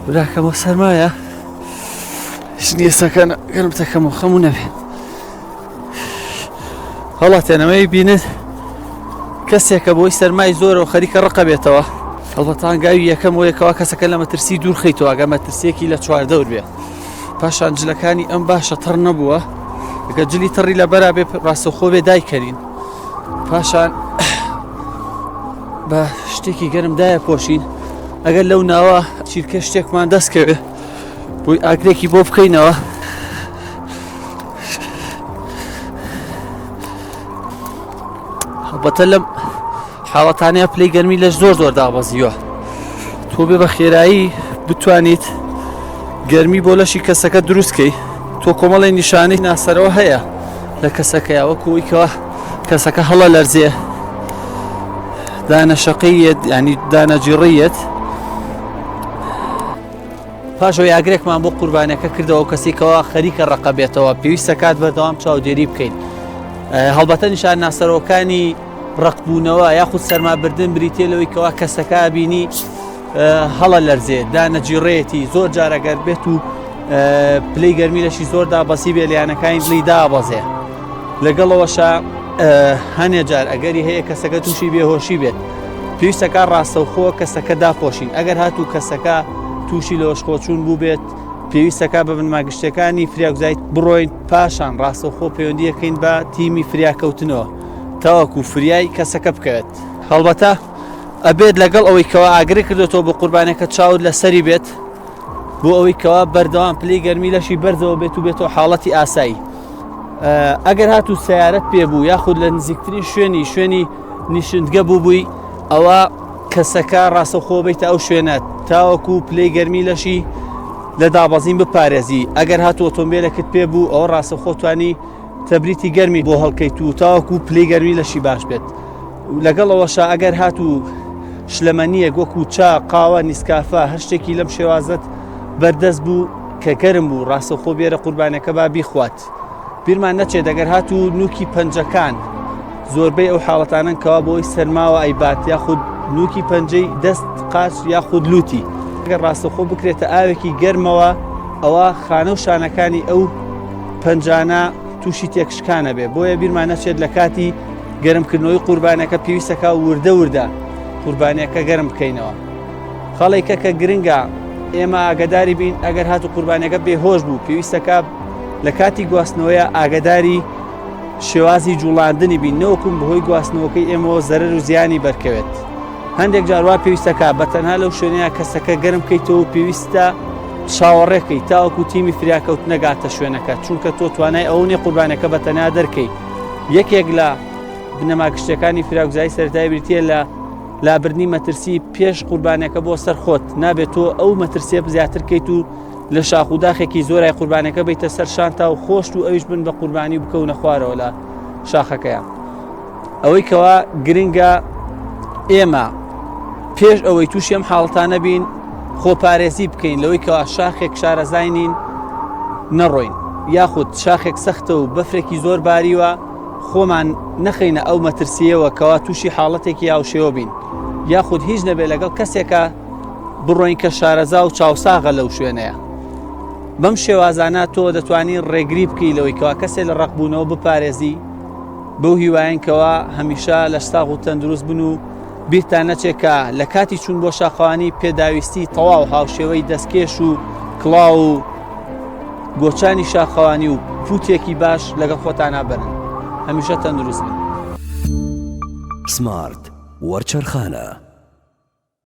براکەمە سەرمایە هیچ نیێسەکەن گەرم تەکەمەوە خەموو نەبێت. هەڵاتێنەوەی بینن کەسێکە بۆی سەرمای زۆرەوە خەریکە ڕقە بێتەوە. هەڵبەت هەنگاوی یەکەم وەیەکەوە کەسەکە لە مەترسی دوور خەیتەوە ئەگە مەترسیەکی لە چواردەور بێ. پاشان جلەکانی ئەم باشە تڕ نەبووە، ئەگە جلی تڕی لە بەرا بێ ڕاستەوخۆ بێ دایکەرین. پاشان بە شتێکی گەرم دایە پۆشین ئەگەر لەو ناوە چیرکە شتێکمان دەستکەوێ بۆی ئاگرێکی بۆ بکەینەوە. هەڵبەتە لەم حاڵەتانەیە پلەی گەرمی لەش زۆر دابەزیوە. تۆ بێ بە خێرایی بتوانیت گەرمی بۆ لەشی کەسەکە دروستکەی. تۆ کۆمەڵی نیشانەی ناسەرەوە هەیە لە کەسەکەیە، وەکوەوەیکەوە کەسەکە هەڵە لەرزێ، دانەشەقیت ینی دانەجیڕیت. پاشەوەی ئاگرێکمان بۆ قوربانەکە کردەوە و کەسێکەوە خەریکە ڕقە بێتەوە پێویستە کات بەردەوام چاودێری بکەین. هەڵبەتە نیشان ناسەرەوەکانی ڕقبوونەوە یاخود سەرمابردن بریتێ لەوەی کەوا کەسەکە بینی هەڵە لەرزێ، دانەجیڕێتی، زۆر جارەگەر بێت و پلەی گەرمی لەشی زۆر دابەسی بێ لیانەکانی دڵی دابەزێ. لەگەڵەوەشە هەنێ جار ئەگەری هەیە کەسەکە تووشی بێهۆشی بێت پێویستەکە ڕاستەوخۆ کەسەکە داپۆشین. ئەگەر هاتوو کەسەکە تووشی لەوەشخۆچوون بوو بێت پێویستەکە بە بنماگشتەکانی فریاگوزایت بڕۆین، پاشان ڕاستەوخۆ پەیوەندیەکەین بە تیمی فریاکەوتنەوە تاوەکو فریای کەسەکە بکەوێت. هەڵبەتە ئەبێت لەگەڵ ئەوەی کەوا ئاگری کردێتەوە بە قوربانەکە چاود لەسەری بێت بۆ ئەوەی کەوا بەردەوام پلەی گەرمی لەشی بەرزەوە بێت و بێتەوە حاڵەتی ئاسایی. ئەگەر هاتوو سیارەت پێبوو یاخود لە نزیکترین شوێنی نیشتگە بوو بووی ئەوە کەسەکە ڕاستەوخۆ بیتە ئەو شوێنە تاوەکو پلەی گەرمی لەشی لە دابەزین بپارێزی. ئەگەر هاتوو ئۆتۆمبیلەکەت پێبوو ئەوە ڕاستەوخۆ توانی تەبریتی گەرمی بۆ هەڵکەیت و تاوەکو پلەی گەرمی لەشی باش بێت. لەگەڵەوەشە ئەگەر هاتوو شلەمەنیە وەکو چا قاوە نیسکافە هەر شتێکی لەم شێوازت بەردەست بوو کە گەرم بوو ڕاستەوخۆ بێرە قوربانەکە با بیخوات. بیرمان نەچێت دەگەر هاتوو نوکی پەنجەکان زۆربەی ئەو حاڵەتانن کەوا بۆی سەرماوە ئەیبات یاخود نوکی پەنجەی دەست قاچ یاخود لوتی. ئەگەر ڕاستەوخۆ بکرێتە ئاوێکی گەرمەوە ئەوە خانە و شانەکانی ئەو پەنجانە تووشی تێکشکانە بێ. بۆیە بیرمان نەچێت لە کاتی گەرمکردنەوەی قوربانەکە پێویستەکە وردە قوربانیەکە گەرم بکەینەوە. خەڵێکە کە گرنگە ئێمە ئاگداری بین ئەگەر هاتو قوربانەکە بێهۆش بوو پێویستەکە لە کاتی گواستنەوەیە ئاگداری شێوازی جوڵاندنی بین نەوەکوم بەهۆی گواستنەوەکەی ئێمەوە زەرەر و زیانی بەرکەوێت. هەندێک جاروا پێویستەکە بەتەنها لەو شوێنەیە کەسەکە گەرم بکەیتەوە پێویستە چاوەڕێکەی تاوەکو تیمی فریاکەوت نەگاتە شوێنەکە چونکە تۆ توانای ئەو نیە قوربانەکە بەتەنها دەرکەی. یەکێک لە بنەماگشتەکانی فراگوزایی سەرەتایی بریتە لە لابردنی مەترسی پێش قوربانەکە بۆ سەرخۆت نابێت تۆ ئەو مەترسیە بزیاتر کەیت و لە شاخ و داخێکی زۆرای قوربانەکە بیتە سەر شانتا و خۆشت و ئەویش بن بە قوربانی بکەونە خوارەوە لە شاخەکەیان. ئەوەی کەوا گرنگە ئێمە پێش ئەوەی تووشی ئەم حاڵەتانە بین خۆپارێزی بکەین لەوەی کەوا شاخێک شارەزاینین نەڕۆین یاخود شاخێک سەختە و بەفرێکی زۆر باریوە خۆمان نەخەینە ئەو مەترسیەوە کەوا تووشی حاڵەتێکی هاوشێوە بین یاخود هیچ نەبێت لەگەڵ کەسێکە بڕۆین کە شارەزا و چاوساغە لەو شوێنەیە. بەم شێوازانە تۆ دەتوانین ڕێگری بکەی لەوەی کەوا کەسێک لە ڕقبوونەوە بپارێزی بەو هیوایەن کەوا هەمیشە لە ساغ و تەندروست بن و بیرتان نەچێکە لە کاتی چوون بۆ شاخەوانی پێداویستی تەواو هاوشێوەی دەستکێش و کڵاو و گۆچانی شاخەوانی و پوتێکی باش لەگەڵ خۆتانە بەرن. هەمیشە تەندروست بن. سمارت وەرچەرخانە.